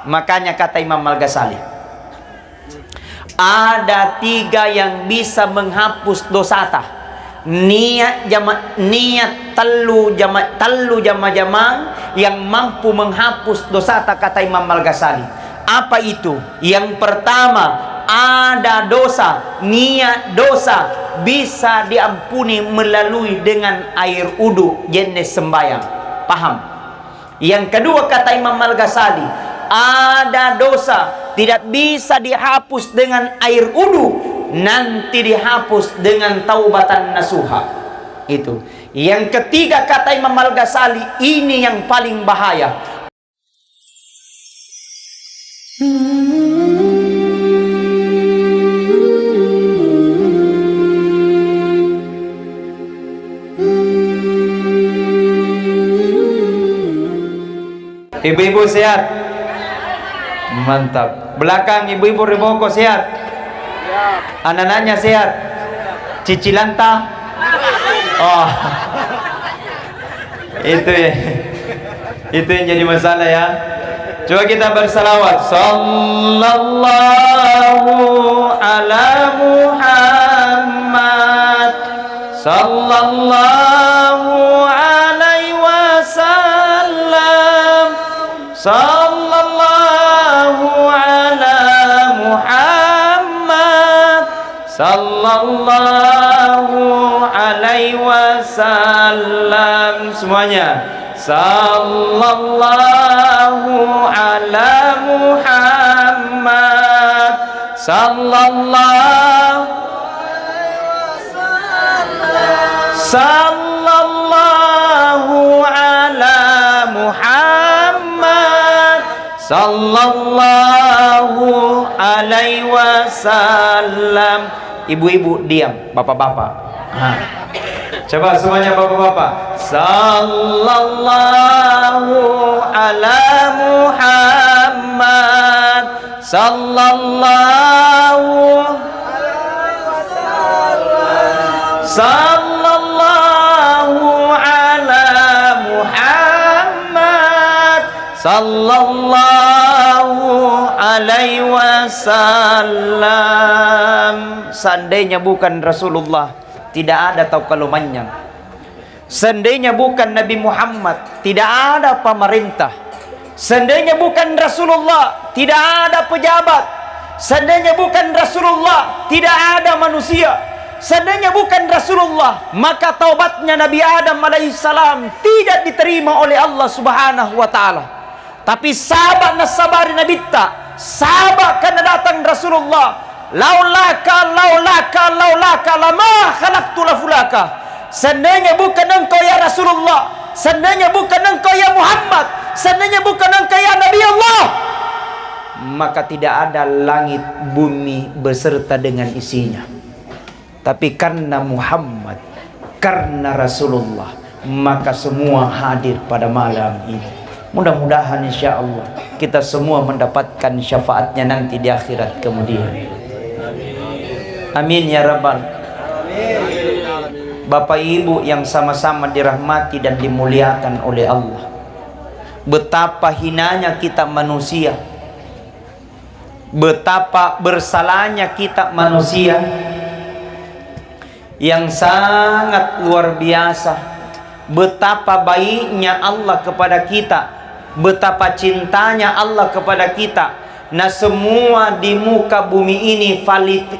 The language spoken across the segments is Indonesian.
Makanya kata Imam Al-Ghazali, ada 3 yang bisa menghapus dosata. Niat tallu jama' yang mampu menghapus dosata, kata Imam Al-Ghazali. Apa itu? Yang pertama, ada dosa, niat dosa bisa diampuni melalui dengan air wudu jenis sembahyang. Paham? Yang kedua kata Imam Al-Ghazali, ada dosa tidak bisa dihapus dengan air wudu, nanti dihapus dengan taubatan nasuha. Itu. Yang ketiga kata Imam Al-Ghazali, ini yang paling bahaya. Ibu-ibu sehat? Mantap. Belakang ibu-ibu Riboko sehat? Anak-anaknya sehat? Cicilanta? Oh. Itu ya. Itu yang jadi masalah ya. Coba kita bersalawat. Sallallahu ala Muhammad. Sallallahu alaihi wasallam. Sallallahu ala Muhammad. Sallallahu alaihi wasallam. Semuanya. Sallallahu ala Muhammad. Sallallahu ala Muhammad. Sallallahu alaihi wasallam. Ibu-ibu diam, bapak-bapak. Coba semuanya bapak-bapak. Sallallahu ala Muhammad. Sallallahu ala Muhammad. Sallallahu alaihi wasallam. Seandainya bukan Rasulullah, tidak ada taukalumannya. Seandainya bukan Nabi Muhammad, tidak ada pemerintah. Seandainya bukan Rasulullah, tidak ada pejabat. Seandainya bukan Rasulullah, tidak ada manusia. Seandainya bukan Rasulullah, maka taubatnya Nabi Adam alaihissalam tidak diterima oleh Allah subhanahu wa ta'ala. Tapi sahabat nasabari Nabi ta, sahabat karena datang Rasulullah. Laulaka lama khalaqtu lafulaka. Seandainya bukan engkau ya Rasulullah, seandainya bukan engkau ya Muhammad, seandainya bukan engkau ya Nabi Allah, maka tidak ada langit bumi beserta dengan isinya. Tapi karena Muhammad, karena Rasulullah, maka semua hadir pada malam ini. Mudah-mudahan insya Allah kita semua mendapatkan syafaatnya nanti di akhirat kemudian. Amin ya Rabbal. Bapak Ibu yang sama-sama dirahmati dan dimuliakan oleh Allah, betapa hinanya kita manusia, betapa bersalahnya kita manusia, yang sangat luar biasa. Betapa baiknya Allah kepada kita, betapa cintanya Allah kepada kita. Nah, semua di muka bumi ini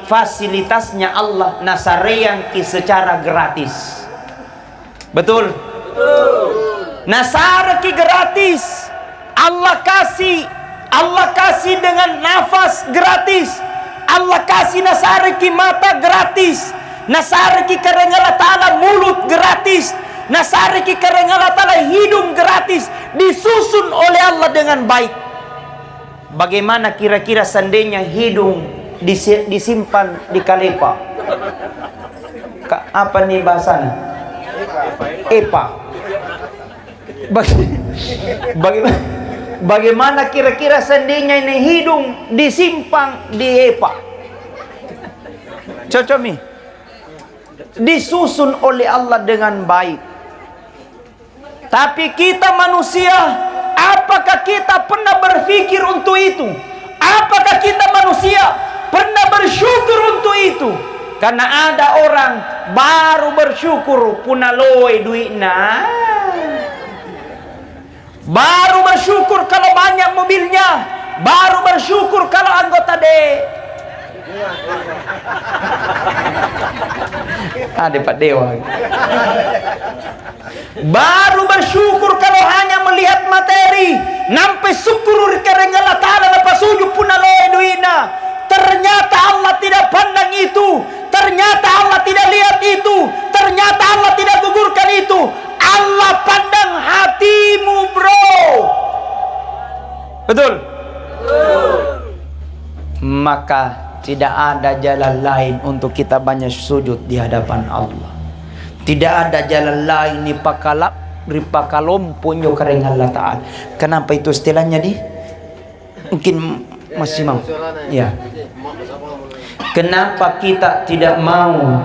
fasilitasnya Allah nasareanki secara gratis. Betul? Nasaraki gratis. Allah kasih dengan nafas gratis. Allah kasih nasaraki mata gratis. Nasaraki karena Allah Ta'ala mulut gratis. Nasaraki karena Allah Ta'ala hidung gratis. Disusun oleh Allah dengan baik. Bagaimana kira-kira seandainya hidung disimpan di kalepa? Apa nih bahasanya? Epa. Bagaimana kira-kira seandainya ini hidung disimpan di epa? Cocok nih. Disusun oleh Allah dengan baik. Tapi kita manusia Apakah kita pernah berpikir untuk itu? Apakah kita manusia pernah bersyukur untuk itu? Karena ada orang baru bersyukur punaloy duitna, baru bersyukur kalau banyak mobilnya, baru bersyukur kalau anggota D. Ada Pak Dewa. Baru bersyukur kalau hanya melihat materi, nampai syukur karena Allah Ta'ala lepas sujud pun aloe duina. Ternyata Allah tidak pandang itu, ternyata Allah tidak lihat itu, ternyata Allah tidak gugurkan itu. Allah pandang hatimu, bro. Betul? Maka tidak ada jalan lain untuk kita banyak sujud di hadapan Allah. Tidak ada jalan lain ni pakalom punyo kareng Allah Ta'ala. Kenapa itu istilahnya di? Mungkin masih mau. Ya. Kenapa kita tidak mau?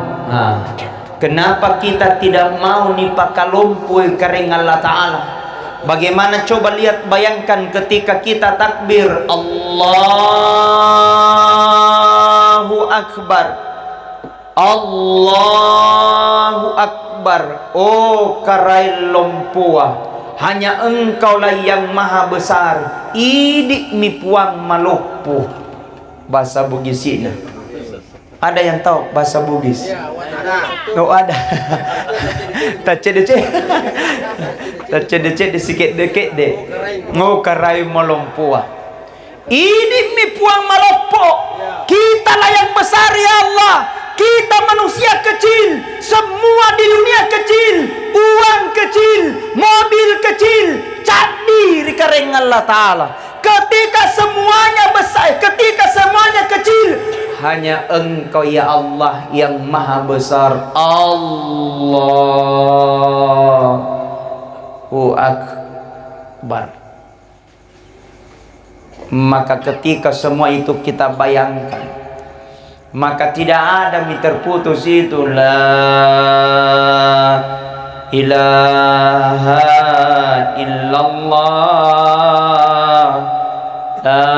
Kenapa kita tidak mau ni pakalompoy kareng Allah Ta'ala? Bagaimana coba lihat, bayangkan ketika kita takbir Allahu Akbar, Allahu Akbar. Oh karai lompua, hanya engkaulah yang maha besar. Idik mi puang maluppuh. Bahasa Bugisina. Ada yang tahu bahasa Bugis? Oh ada. Tacedece. Tacedece disikit deket deh. Ngokarai malompua. Idik mi puang maluppuh. Kitalah yang besar ya Allah. Kita manusia kecil, semua di dunia kecil, uang kecil, mobil kecil, cadi kareng Allah Ta'ala. Ketika semuanya besar, ketika semuanya kecil, hanya engkau ya Allah yang maha besar. Allahu Akbar. Maka ketika semua itu kita bayangkan, maka tidak ada mi terputus itu la ilaha illallah, la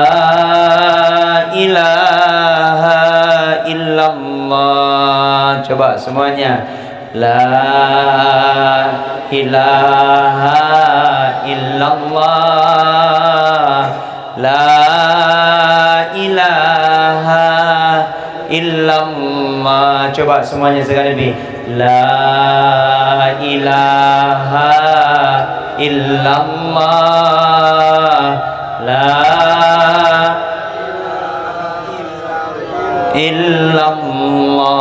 ilaha illallah. Coba semuanya, la ilaha illallah, la ilaha illallah. Coba semuanya sekali lebih, la ilaha illallah, la illallah.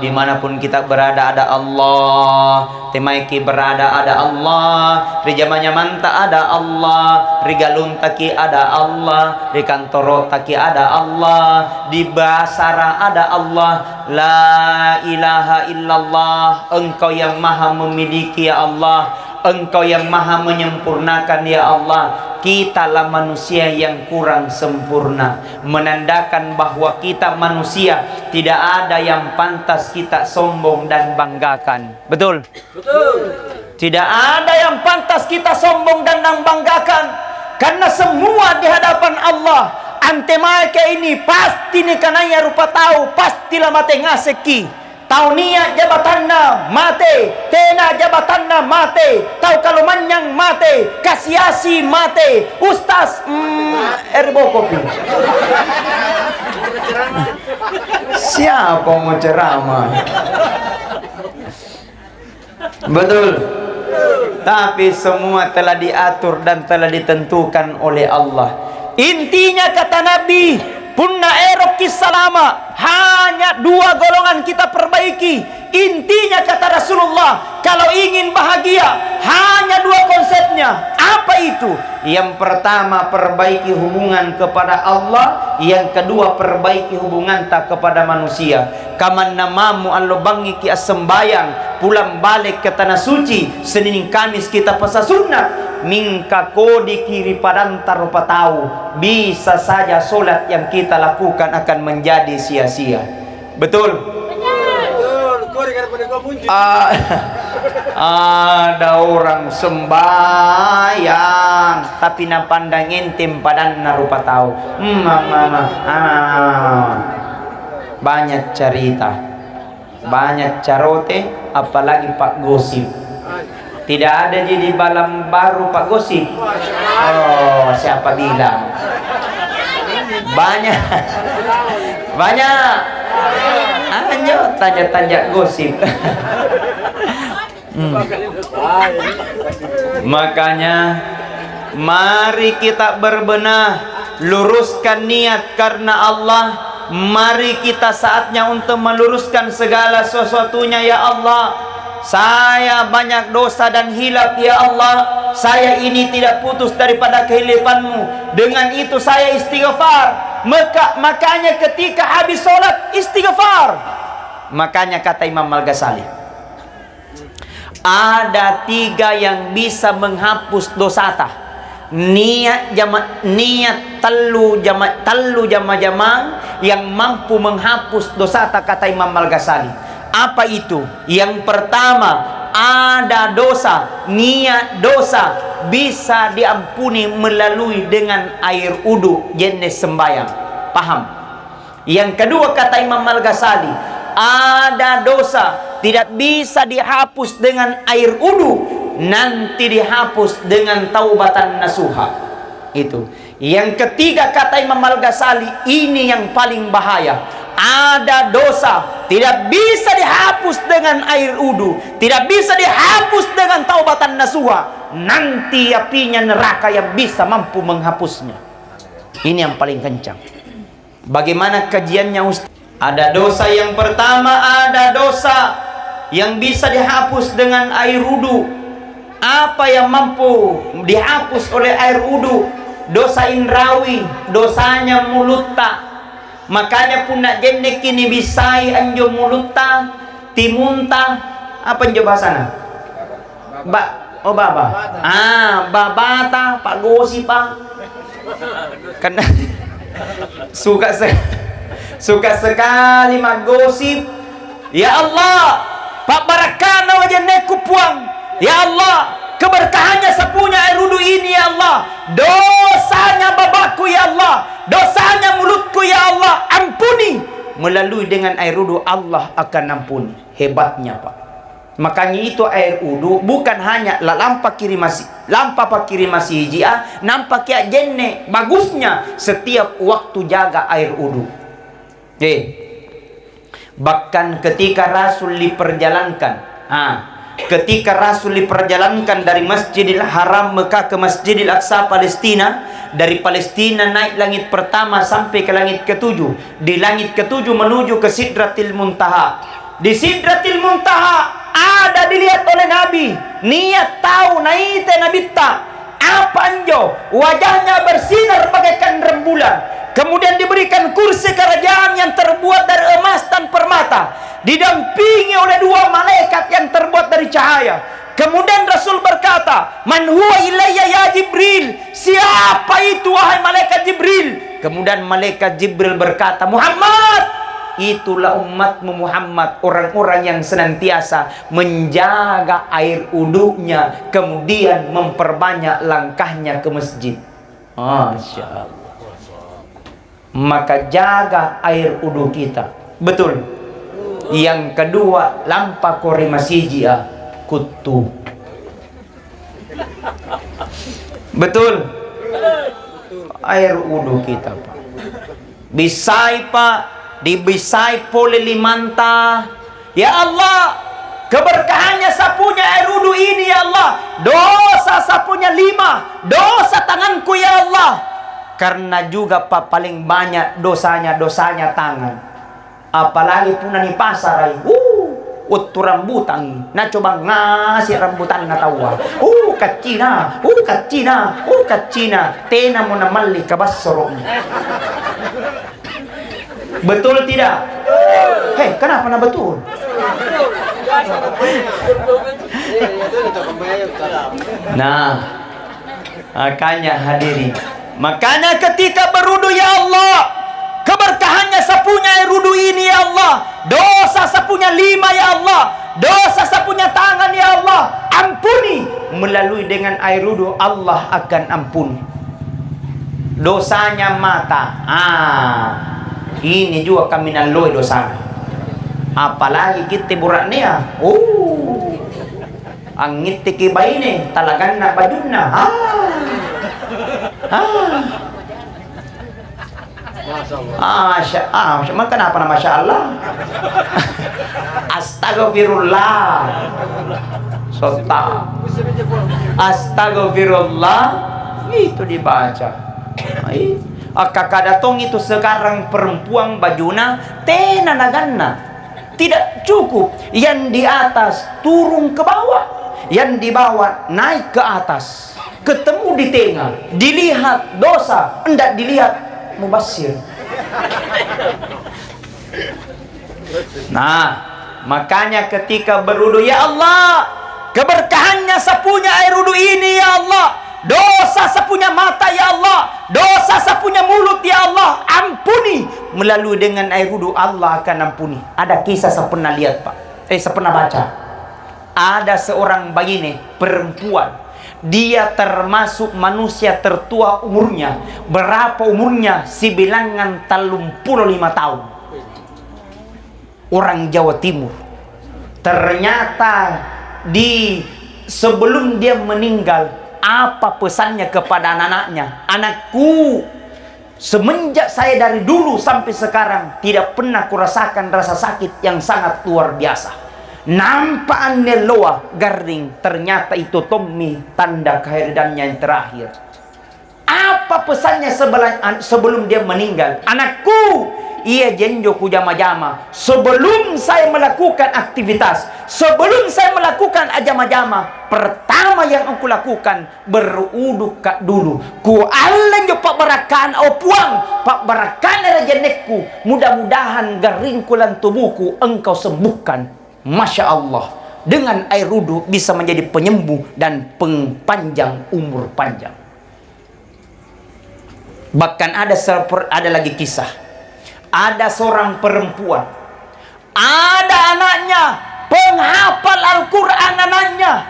Dimanapun kita berada ada Allah. Temaiki berada ada Allah. Rijamanya manta ada Allah. Rigalun taki ada Allah. Rikantoro taki ada Allah. Di basara ada Allah. La ilaha illallah. Engkau yang maha memiliki ya Allah. Engkau yang maha menyempurnakan ya Allah. Kitalah manusia yang kurang sempurna, menandakan bahwa kita manusia tidak ada yang pantas kita sombong dan banggakan. Betul? Betul. Tidak ada yang pantas kita sombong dan banggakan, karena semua di hadapan Allah. Ante maike ini pasti ni kananya rupa tahu, pastilah mate ngaseki. Taunia jabatanna mate, tena jabatanna mate, tahu kalau manyang mate, kasiasi mate, ustaz erbo kopi. Siapa mau ceramah? Betul. Tapi semua telah diatur dan telah ditentukan oleh Allah. Intinya kata Nabi, punna erok kisalama, hanya dua golongan kita perbaiki. Intinya kata Rasulullah, kalau ingin bahagia hanya dua konsepnya. Apa itu? Yang pertama, perbaiki hubungan kepada Allah. Yang kedua, perbaiki hubungan tak kepada manusia. Kaman namamu allobangi ki sembayang, pulang balik ke tanah suci, Senin Kamis kita puasa sunnah. Mingka kodi kiri padantar rupa tahu, bisa saja solat yang kita lakukan akan menjadi sia-sia. Betul? Betul. Ada orang sembahyang tapi napandang intim padan narupa tahu. Banyak cerita, banyak carote, apalagi Pak Gosip. Tidak ada jadi balam baru Pak Gosip. Oh, siapa bilang? Banyak. Banyak. Ayo tanya-tanya gosip. Makanya mari kita berbenah, luruskan niat karena Allah. Mari kita saatnya untuk meluruskan segala sesuatunya. Ya Allah, saya banyak dosa dan hilaf. Ya Allah, saya ini tidak putus daripada kehilafanmu. Dengan itu saya istighfar. Makanya ketika habis sholat istighfar. Makanya kata Imam Al-Ghazali, ada 3 yang bisa menghapus dosata. Niat tallu jama yang mampu menghapus dosata, kata Imam Al-Ghazali. Apa itu? Yang pertama, ada dosa, niat dosa bisa diampuni melalui dengan air wudu jenis sembahyang. Paham? Yang kedua, kata Imam Al-Ghazali, ada dosa tidak bisa dihapus dengan air wudu, nanti dihapus dengan taubatan nasuha. Itu. Yang ketiga, kata Imam Al-Ghazali, ini yang paling bahaya. Ada dosa tidak bisa dihapus dengan air wudu, tidak bisa dihapus dengan taubatan nasuha, nanti apinya neraka yang bisa mampu menghapusnya. Ini yang paling kencang. Bagaimana kajiannya Ustaz? Ada dosa yang pertama, ada dosa yang bisa dihapus dengan air wudu. Apa yang mampu dihapus oleh air wudu? Dosa indrawi, dosanya mulutta. Makanya pun nak jenek kini bisai anjo mulutta, timunta, apa anjo bahasana? Baba. Babata, Pak Gosi Pak. Karena suka sekali menggosip. Ya Allah, Pak Barakana wajah neku puang. Ya Allah, keberkahannya sepunya air wudu ini. Ya Allah, dosanya babaku. Ya Allah, dosanya mulutku. Ya Allah, ampuni. Melalui dengan air wudu Allah akan ampuni. Hebatnya Pak. Makanya itu air wudu bukan hanya lampa kiri masih hijia, nampak ya jenne bagusnya setiap waktu jaga air wudu. Bahkan ketika Rasul diperjalankan, ketika Rasul diperjalankan dari Masjidil Haram Mekah ke Masjidil Aqsa Palestina, dari Palestina naik langit pertama sampai ke langit ke-7. Di langit ke-7 menuju ke Sidratil Muntaha. Di Sidratil Muntaha ada dilihat oleh Nabi. Niat tahu naite nabita. Apa anjo? Wajahnya bersinar bagaikan rembulan. Kemudian diberikan kursi kerajaan yang terbuat dari emas dan permata, didampingi oleh 2 malaikat yang terbuat dari cahaya. Kemudian Rasul berkata, "Man huwa ilayya ya Jibril?" Siapa itu wahai malaikat Jibril? Kemudian malaikat Jibril berkata, "Muhammad." Itulah umatmu Muhammad, orang-orang yang senantiasa menjaga air wudunya, kemudian memperbanyak langkahnya ke masjid. Masya Allah. Maka jaga air wudu kita. Betul. Yang kedua, lampa kori masijia kutu. Betul. Air wudu kita Pak. Bisai Pak. Dibisai pole limanta. Ya Allah, keberkahannya sapunya air wudu ini. Ya Allah, dosa sapunya 5. Dosa tanganku ya Allah. Karena juga Pak paling banyak dosanya tangan. Apalagi puna di pasar utu rambutan. Nah coba ngasih rambutan na tawa. Kacina. Tena mo na mali kabasoro. Betul tidak? Hei, kenapa na betul? Nah, makanya hadirin. Makanya ketika berwudu ya Allah, keberkahannya sapunya air wudu ini ya Allah. Dosa sapunya 5 ya Allah. dosa sapunya tangan ya Allah ampuni. Melalui dengan air wudhu Allah akan ampuni. Dosanya mata, ini juga kami naloi dosa. Apalagi kita buraknya, ang ngiti kibay ni talagang na bajun na. Kenapa nama Masya Allah? Astagfirullah. Sota. Astagfirullah. Itu dibaca. Kakadatong itu sekarang perempuan bajuna tenanaganna. Tidak cukup. Yang di atas turun ke bawah. Yang di bawah naik ke atas. Ketemu di tengah. Dilihat dosa. Hendak dilihat mubasir. Nah, makanya ketika berwudu, ya Allah, keberkahannya sapunya air wudu ini ya Allah, dosa sapunya mata ya Allah, dosa sapunya mulut ya Allah, ampuni. Melalui dengan air wudu Allah akan ampuni. Ada kisah saya pernah lihat Pak, saya pernah baca. Ada seorang begini perempuan, dia termasuk manusia tertua umurnya. Berapa umurnya? Sibilangan 35 tahun. Orang Jawa Timur. Ternyata sebelum dia meninggal, apa pesannya kepada anak-anaknya? Anakku, semenjak saya dari dulu sampai sekarang tidak pernah kurasakan rasa sakit yang sangat luar biasa. Nampak loa garing, ternyata itu Tommy, tanda kehadirannya yang terakhir. Apa pesannya sebelum dia meninggal? Anakku, ia jenjoku jama-jama. Sebelum saya melakukan aktivitas, sebelum saya melakukan jama-jama, pertama yang aku lakukan beruduk kak dulu. Ku Allah jo pak barakan au puang, pak barakan rejenekku. Mudah-mudahan garingkulan tubuhku engkau sembuhkan. Masya Allah, dengan air wudu bisa menjadi penyembuh dan pengpanjang umur panjang. Bahkan ada lagi kisah. Ada seorang perempuan, ada anaknya, penghafal Al-Quran anaknya.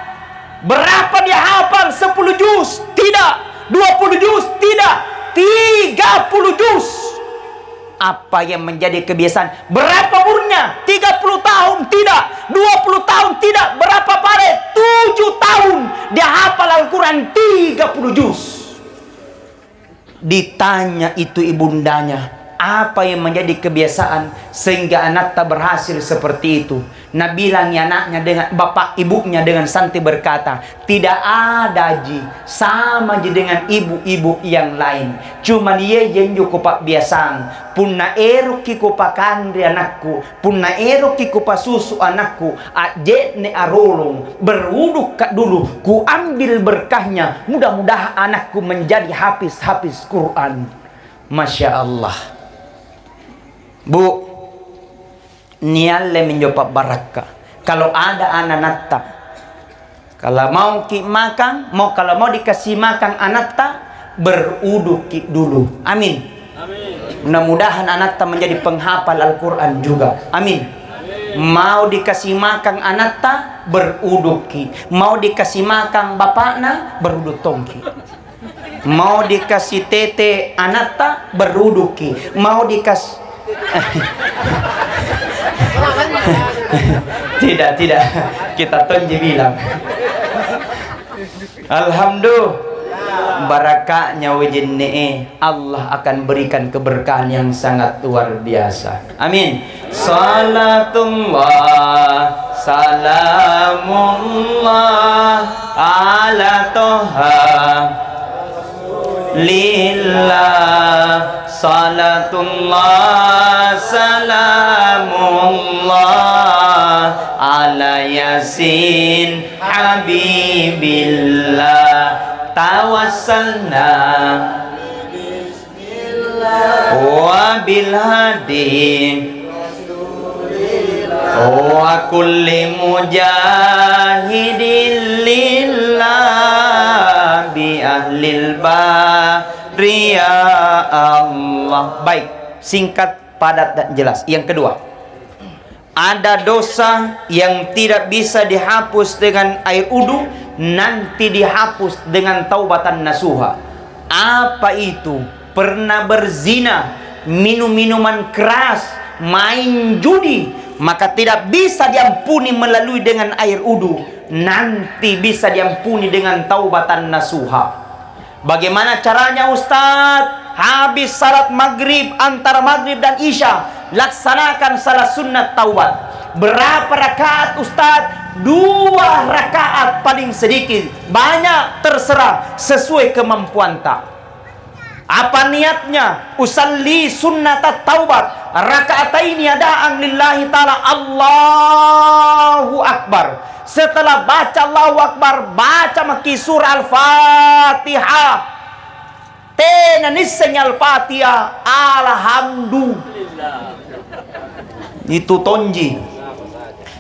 Berapa dia hafal? 10 juz? Tidak. 20 juz? Tidak. 30 juz. Apa yang menjadi kebiasaan? Berapa umurnya? 30 tahun? Tidak. 20 tahun? Tidak. Berapa paret? 7 tahun. Dia hafal Al-Quran 30 juz. Ditanya itu ibundanya, apa yang menjadi kebiasaan sehingga anak tak berhasil seperti itu? Nah bilangnya anaknya dengan bapak ibunya dengan santai berkata, tidak ada ji, sama ji dengan ibu-ibu yang lain. Cuma dia jenju kupak biasang, punna eruki kupakan di anakku, punna eruki kupasusu anakku, ajet ne arolong, berwuduk kak dulu, ku ambil berkahnya, mudah-mudahan anakku menjadi hafiz Quran. Masya Allah. Bu, nialle menjawab baraka. Kalau ada anak natta, kalau mau makan, kalau mau dikasih makan anak ta, beruduk dulu. Amin. Mudah-mudahan anak ta menjadi penghafal Al-Quran juga. Amin. Mau dikasih makan anak ta, beruduk. Mau dikasih makan bapakna, beruduk tongki. Mau dikasih tete anak ta, beruduk. Mau dikasih tidak kita tonji bilang alhamdulillah barakahnya wajinne Allah akan berikan keberkahan yang sangat luar biasa. Amin. Salatullah salamullah ala toha lillah, salatullah salamullah ala yasin habibillah, tawassalna wa bil hadi wa kulli mujahidin lillah bi ahlil bari ya Allah. Baik, singkat, padat dan jelas. Yang kedua, ada dosa yang tidak bisa dihapus dengan air wudu, nanti dihapus dengan taubatan nasuha. Apa itu? Pernah berzina, minum minuman keras, main judi, maka tidak bisa diampuni melalui dengan air wudu, nanti bisa diampuni dengan taubatan nasuha. Bagaimana caranya Ustaz? Habis salat maghrib, antara maghrib dan isya, laksanakan salat sunnat taubat. Berapa rakaat Ustaz? 2 rakaat paling sedikit, banyak terserah sesuai kemampuan tak. Apa niatnya? Usalli sunnat taubat raka'ataini adaan lillahi ta'ala, Allahu Akbar. Setelah baca Allahu Akbar, baca maki surah Al-Fatihah. Tenanisnya Al-Fatihah, alhamdulillah. Itu tonji.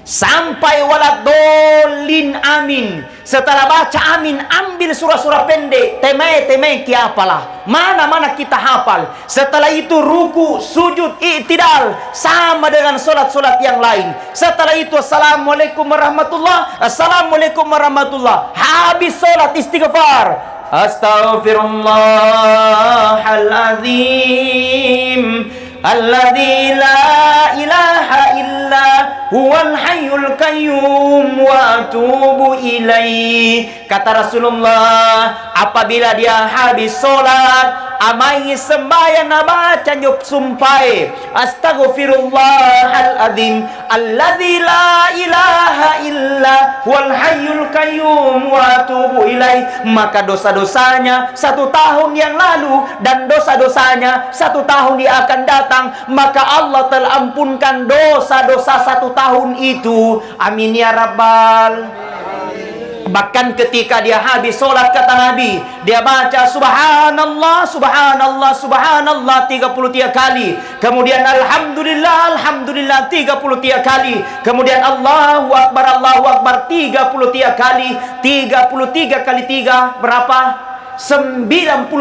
Sampai waladolin amin. Setelah baca amin, ambil surah-surah pendek. Temai kiapalah. Mana-mana kita hafal. Setelah itu ruku, sujud, i'tidal. Sama dengan solat-solat yang lain. Setelah itu assalamualaikum warahmatullah. Assalamualaikum warahmatullah. Habis solat istighfar. Astaghfirullahaladzim alladzi la ilaha illa huwal hayyul qayyum wa atubu ilaih. Kata Rasulullah, apabila dia habis solat, amai sembahyang baca nyup sumpai astaghfirullahaladzim alladzi la ilaha illa huwal hayyul qayyum wa atubu ilaih, maka dosa-dosanya 1 tahun yang lalu dan dosa-dosanya 1 tahun yang akan datang, maka Allah telah ampunkan dosa-dosa 1 tahun itu. Amin ya rabbal. Bahkan ketika dia habis solat, kata Nabi, dia baca subhanallah, subhanallah, subhanallah 33 kali. Kemudian alhamdulillah, alhamdulillah 33 kali. Kemudian Allahu Akbar 33 kali. 33 kali 3 berapa? 99.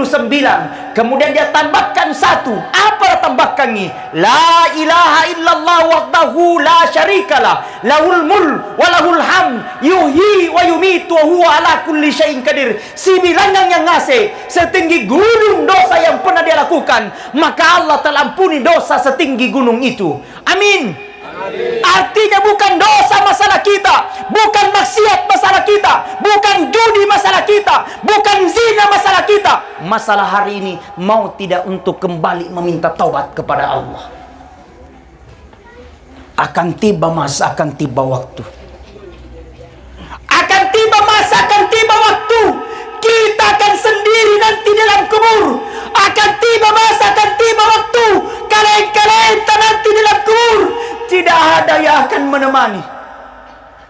Kemudian dia tambahkan 1. Apa tambahkannya? La ilaha illallah wahdahu la syarikalah, lahul mul wa lahul hamd, yuhyi wa yumitu wa huwa ala kulli syai'in qadir. Si bilangan yang ngasih setinggi gunung dosa yang pernah dia lakukan, maka Allah telah ampuni dosa setinggi gunung itu. Amin. Artinya bukan dosa masalah kita, bukan maksiat masalah kita, bukan judi masalah kita, bukan zina masalah kita. Masalah hari ini mau tidak untuk kembali meminta taubat kepada Allah. Akan tiba masa, akan tiba waktu. Akan tiba masa, akan tiba waktu. Kita akan sendiri nanti dalam kubur. Akan tiba masa, akan tiba waktu. Kalian nanti dalam kubur. Tidak ada yang akan menemani.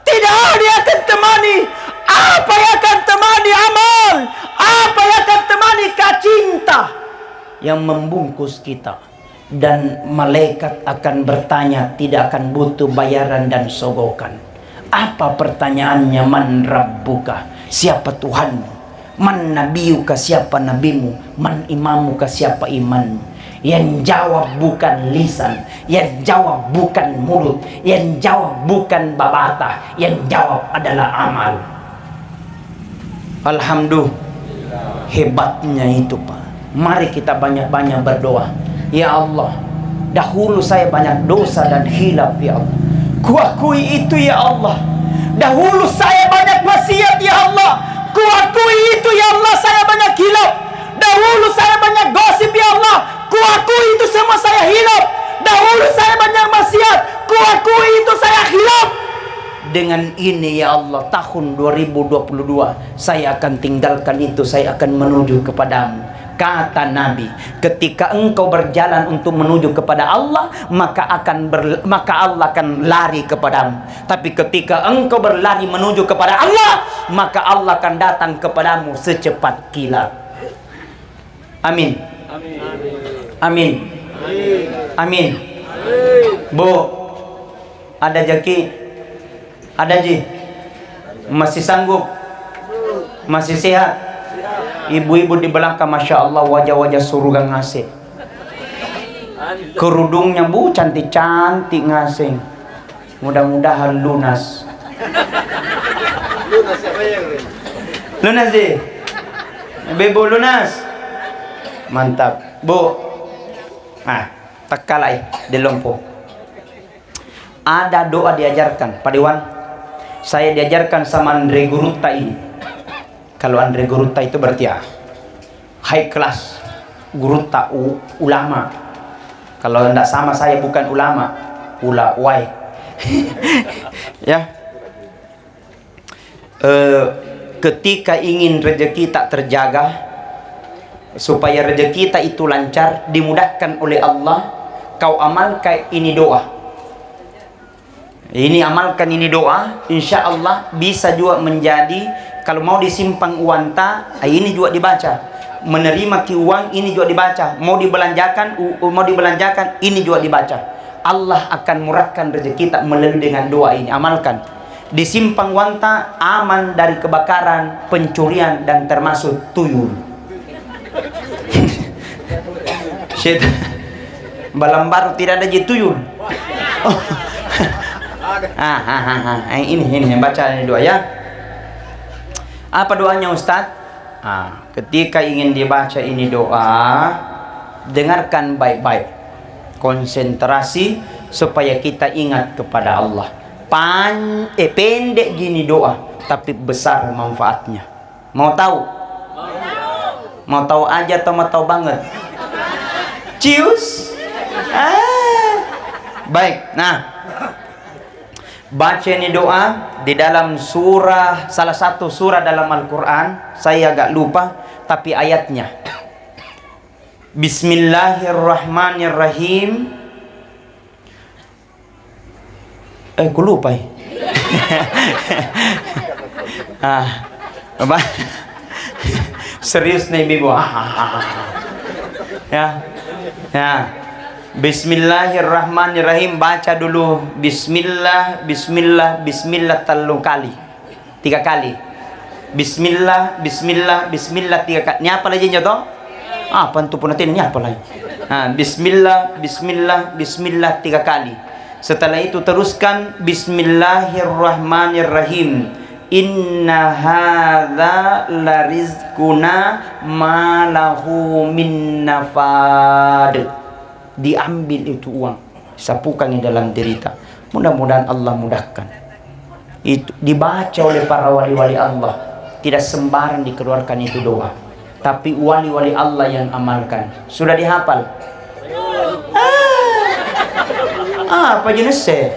Tidak ada yang akan temani. Apa yang akan temani amal? Apa yang akan temani cinta yang membungkus kita? Dan malaikat akan bertanya, tidak akan butuh bayaran dan sogokan. Apa pertanyaannya? Man rabbuka? Siapa Tuhanmu? Man nabiyuka? Siapa nabimu? Man imamuka? Siapa imanmu? Yang jawab bukan lisan, yang jawab bukan mulut, yang jawab bukan babata, yang jawab adalah amal. Alhamdulillah, hebatnya itu Pak. Mari kita banyak-banyak berdoa. Ya Allah, dahulu saya banyak dosa dan khilaf ya Allah. Kuakui itu ya Allah. Dahulu saya banyak maksiat ya Allah. Kuakui itu ya Allah, saya banyak khilaf. Dahulu saya banyak gosip ya Allah. Kuakui itu semua saya hilaf. Dahulu saya banyak maksiat. Kuakui itu saya hilaf. Dengan ini ya Allah, tahun 2022 saya akan tinggalkan itu, saya akan menuju kepadamu. Kata Nabi, ketika engkau berjalan untuk menuju kepada Allah, maka Allah akan lari kepadamu. Tapi ketika engkau berlari menuju kepada Allah, maka Allah akan datang kepadamu secepat kilat. Amin. Amin. Amin. Bu, ada jaki? Ada ji? Masih sanggup? Masih sehat? Ibu-ibu di belakang, Masya Allah, wajah-wajah surga ngasih. Kerudungnya Bu cantik-cantik ngasih. Mudah-mudahan lunas. Lunas siapa yang ini? Lunas deh. Bebo lunas. Mantap. Bu. Takalai di Lompo. Ada doa diajarkan, Pak Dewan. Saya diajarkan sama Andre Gurutta ini. Kalau Andre Gurutta itu berarti ya high class. Gurutta ulama. Kalau tidak sama saya bukan ulama. Ulawai. Ya. Ketika ingin rezeki tak terjaga, supaya rezeki kita itu lancar, dimudahkan oleh Allah, kau amalkan ini doa. Ini amalkan ini doa, insya Allah bisa juga menjadi, kalau mau disimpang uanta, ini juga dibaca. Menerima ki uang, ini juga dibaca. Mau dibelanjakan, ini juga dibaca. Allah akan murahkan rezeki kita melalui dengan doa ini. Amalkan. Disimpang wanta, aman dari kebakaran, pencurian, dan termasuk tuyul. Shit. Balam baru tidak ada tuyul. Oh. Ini baca ini doa ya. Apa doanya Ustaz? Ketika ingin dibaca ini doa, dengarkan baik-baik, konsentrasi supaya kita ingat kepada Allah. Pendek gini doa, tapi besar manfaatnya. Mau tahu? Mau tahu aja atau mau tahu banget? Cius. Baik. Nah, baca ini doa di dalam surah, salah satu surah dalam Al-Quran. Saya agak lupa, tapi ayatnya. Bismillahirrahmanirrahim. Aku lupa. Serius nih Bibu. Ya. Bismillahirrahmanirrahim. Baca dulu Bismillah, Bismillah, Bismillah 3 kali. 3 kali. Bismillah, Bismillah, Bismillah 3 kali. Ini apa lagi nyoto? Apa itu pun nanti ini apa lagi? Bismillah, Bismillah, Bismillah 3 kali. Setelah itu teruskan Bismillahirrahmanirrahim. Inna hadza larizquna ma lahu min nafad. Diambil itu uang, sapukan di dalam derita. Mudah-mudahan Allah mudahkan. Itu dibaca oleh para wali-wali Allah. Tidak sembarang dikeluarkan itu doa, tapi wali-wali Allah yang amalkan. Sudah dihafal? Apa jenisnya?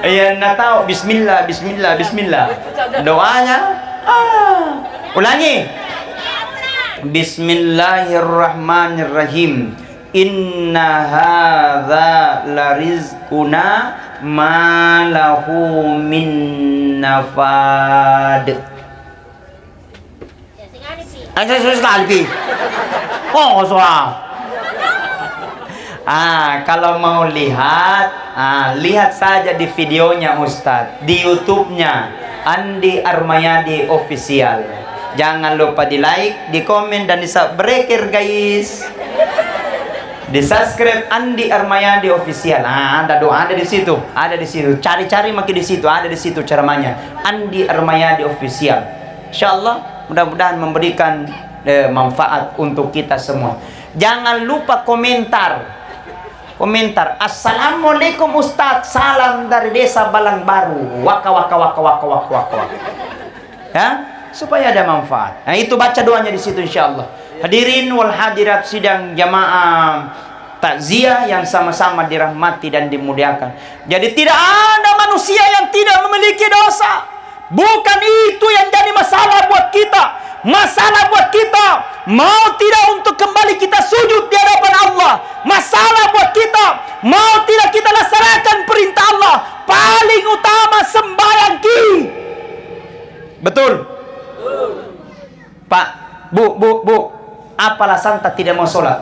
Ya, nak tahu Bismillah, Bismillah, Bismillah. Doanya, ulangi. Bismillahirrahmanirrahim. Inna hadza larizquna ma lahu min nafad. Sekali. Oh, soal. Kalau mau lihat, lihat saja di videonya Ustadz, di YouTube-nya Andi Armayadi Official. Jangan lupa di like, di komen, dan di subscribe guys. Di subscribe Andi Armayadi Official. Ada doa, ada di situ, ada di situ. Cari-cari makin di situ, ada di situ ceramahnya. Andi Armayadi Official. Insyaallah mudah-mudahan memberikan manfaat untuk kita semua. Jangan lupa komentar. Assalamualaikum Ustadz, salam dari desa Balang Baru. Waka. Ya, supaya ada manfaat. Nah, itu baca doanya di situ insyaallah. Hadirin wal hadirat sidang jamaah takziah yang sama-sama dirahmati dan dimuliakan. Jadi tidak ada manusia yang tidak memiliki dosa. Bukan itu yang jadi masalah buat kita. Masalah buat kita mau tidak untuk kembali kita sujud di hadapan Allah. Masalah buat kita mau tidak kita laksanakan perintah Allah. Paling utama sembahyang ki. Betul? Pak, Bu. Apa alasan tak tidak mau sholat?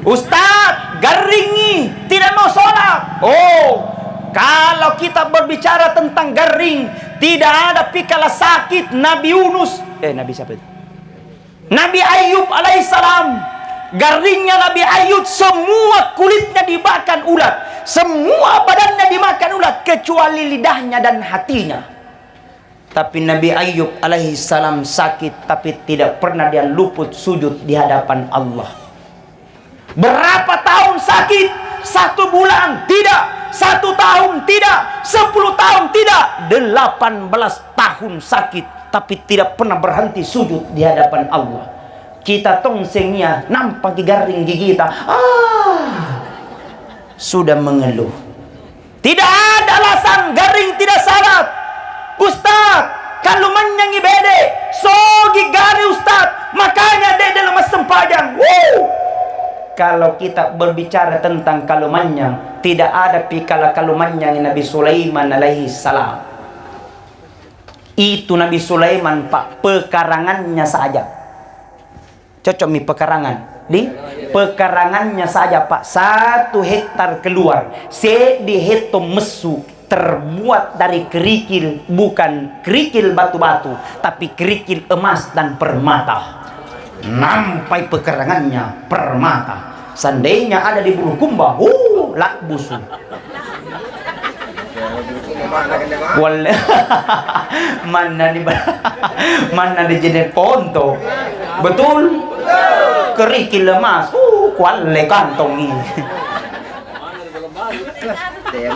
Ustadz, garingi tidak mau sholat. Oh, kalau kita berbicara tentang garing, tidak ada pikala sakit Nabi Yunus. Nabi siapa itu? Nabi Ayub alaihissalam. garingnya Nabi Ayub semua kulitnya dimakan ulat, semua badannya dimakan ulat kecuali lidahnya dan hatinya. Tapi Nabi Ayub alaihi salam sakit, tapi tidak pernah dia luput sujud di hadapan Allah. Berapa tahun sakit? 1 bulan tidak, 1 tahun tidak, 10 tahun tidak, 18 tahun sakit, tapi tidak pernah berhenti sujud di hadapan Allah. Kita tongsengnya nampak garing gigi kita, sudah mengeluh. Tidak ada alasan garing tidak salat. Ustaz, kalau menyanyi bede, sogi gari Ustaz, makanya dia dalam sempajang. Kalau kita berbicara tentang kalumanyang, tidak ada pikala kalumanyang Nabi Sulaiman alaihi salam. Itu Nabi Sulaiman pak, pekarangannya saja. Cocok mi pekarangan. Di pekarangannya saja pak, 1 hektar keluar. Dihitung mesu terbuat dari kerikil, bukan kerikil batu-batu, tapi kerikil emas dan permata. Nampai pekarangannya permata. Seandainya ada di Bulukumba, lak busu. Mana di jenis ponto. Betul? Kerikil emas, kuale kantong ini.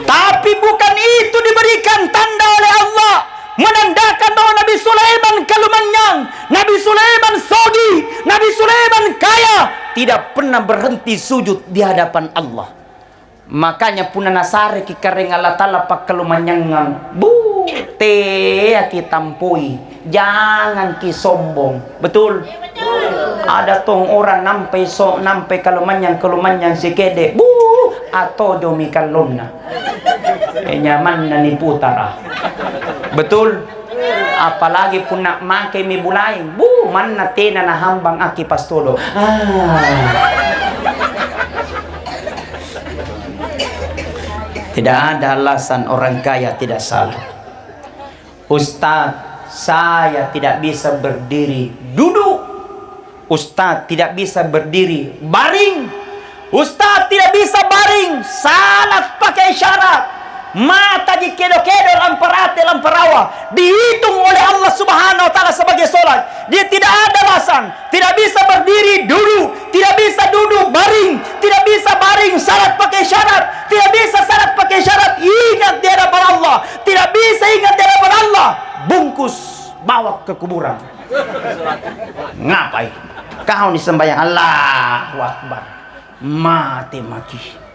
Tapi bukan itu diberikan tanda oleh Allah, menandakan bahwa Nabi Sulaiman kalumanyang, Nabi Sulaiman sogi, Nabi Sulaiman kaya, tidak pernah berhenti sujud di hadapan Allah. Makanya puna nasare ki kareng Allah Ta'ala pak kalumanyangang, kita tampui, jangan ki sombong. Betul? Ada tong orang nampai kalumanyang si kede, atau domi kalumna. Nyaman na ni putara. Betul? Apalagi pun nak makai mi bulay, mana tena na hambang aki pastodo. Tidak ada alasan orang kaya tidak salah. Ustaz, saya tidak bisa berdiri duduk. Ustaz tidak bisa berdiri baring. Ustaz tidak bisa baring, salat pakai isyarat. Mata di kedo-kedo lamparate lamparawa dihitung oleh Allah Subhanahu wa Ta'ala sebagai solat. Dia tidak ada alasan, tidak bisa berdiri duduk, tidak bisa duduk baring, tidak bisa baring salat pakai syarat, tidak bisa salat pakai syarat. Ingat di hadapan Allah, tidak bisa ingat di hadapan Allah, bungkus bawa ke kuburan. Ngapain kau ni sembahyang? Allahu Akbar, mati maki.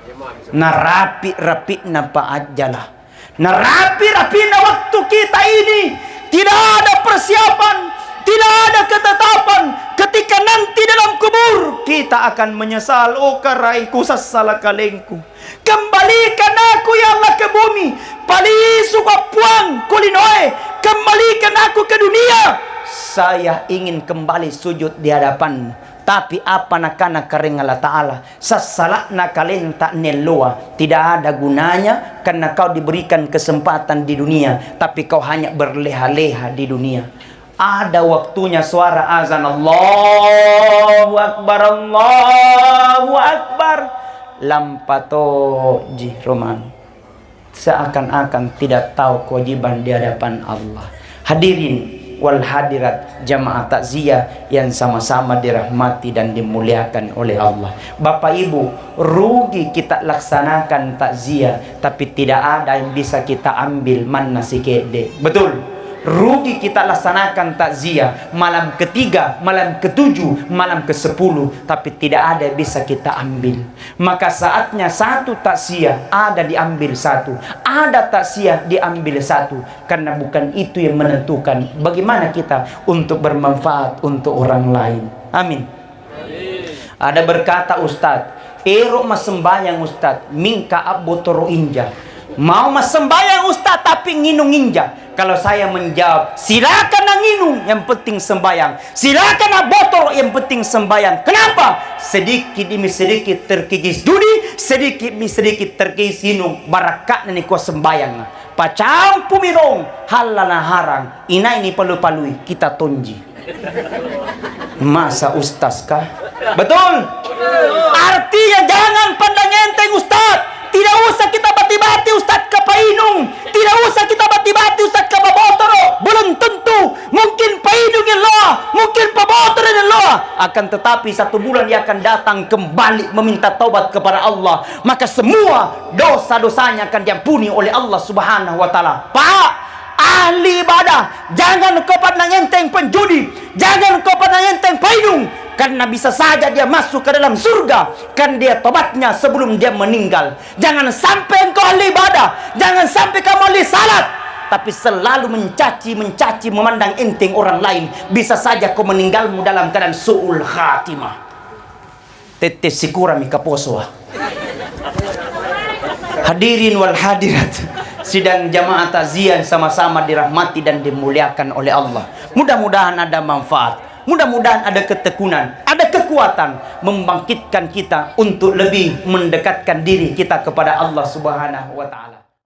Narapi-rapi na paajalah. Narapi-rapi na waktu kita ini. Tidak ada persiapan, tidak ada ketetapan. Ketika nanti dalam kubur kita akan menyesal. Oh karaiku sasala kalengku, kembalikan aku ya Allah ke bumi. Palisu kapuang kulinoe, kembalikan aku ke dunia. Saya ingin kembali sujud di hadapanmu. Tapi apa nakana karing Allah Ta'ala, sasalak nakalin tak nelua, tidak ada gunanya karena kau diberikan kesempatan di dunia, tapi kau hanya berleha-leha di dunia. Ada waktunya suara azan Allahu Akbar, Allahu Akbar, lampato ji roman, seakan-akan tidak tahu kewajiban di hadapan Allah. Hadirin wal hadirat jamaah takziah yang sama-sama dirahmati dan dimuliakan oleh Allah. Bapak Ibu, rugi kita laksanakan takziah tapi tidak ada yang bisa kita ambil mana si kede. Betul? Rugi kita laksanakan takziah malam ketiga, malam ketujuh, malam ke-10, tapi tidak ada yang bisa kita ambil. Maka saatnya satu takziah ada diambil satu, ada takziah diambil satu, karena bukan itu yang menentukan bagaimana kita untuk bermanfaat untuk orang lain. Amin. Ada berkata Ustadz, ero mas sembayang Ustadz, mingka abotoro inja. Mau mas sembayang Ustadz tapi nginung inja. Kalau saya menjawab, silakan nginum, yang penting sembayang. Silakan botol, yang penting sembayang. Kenapa? Sedikit demi sedikit terkikis dudi, sedikit demi sedikit terkikis inung. Barakat ni kuas sembayang. Pacampu minong, halala harang. Ina ini palu-palui, kita tonji. Masa ustaz kah? Betul? Artinya jangan pandang enteng Ustaz. Tidak usah kita bati-bati Ustaz ke Painung. Tidak usah kita bati-bati Ustaz ke Babotoro. Belum tentu. Mungkin Painung yang loa, mungkin Babotoro yang loa. Akan tetapi satu bulan dia akan datang kembali meminta taubat kepada Allah. Maka semua dosa-dosanya akan diampuni oleh Allah Subhanahu wa taala. Pak, ahli ibadah, jangan kau pandang enteng penjudi, jangan kau pandang enteng Painung, karena bisa saja dia masuk ke dalam surga kan dia tobatnya sebelum dia meninggal. Jangan sampai engkau ahli ibadah, jangan sampai kamu ahli salat, tapi selalu mencaci, memandang enteng orang lain. Bisa saja kau meninggalmu dalam keadaan su'ul khatimah. Tetes sikurami kaposo. Hadirin wal hadirat, sidang jamaah takziah sama-sama dirahmati dan dimuliakan oleh Allah. Mudah-mudahan ada manfaat. Mudah-mudahan ada ketekunan, ada kekuatan membangkitkan kita untuk lebih mendekatkan diri kita kepada Allah Subhanahu wa taala.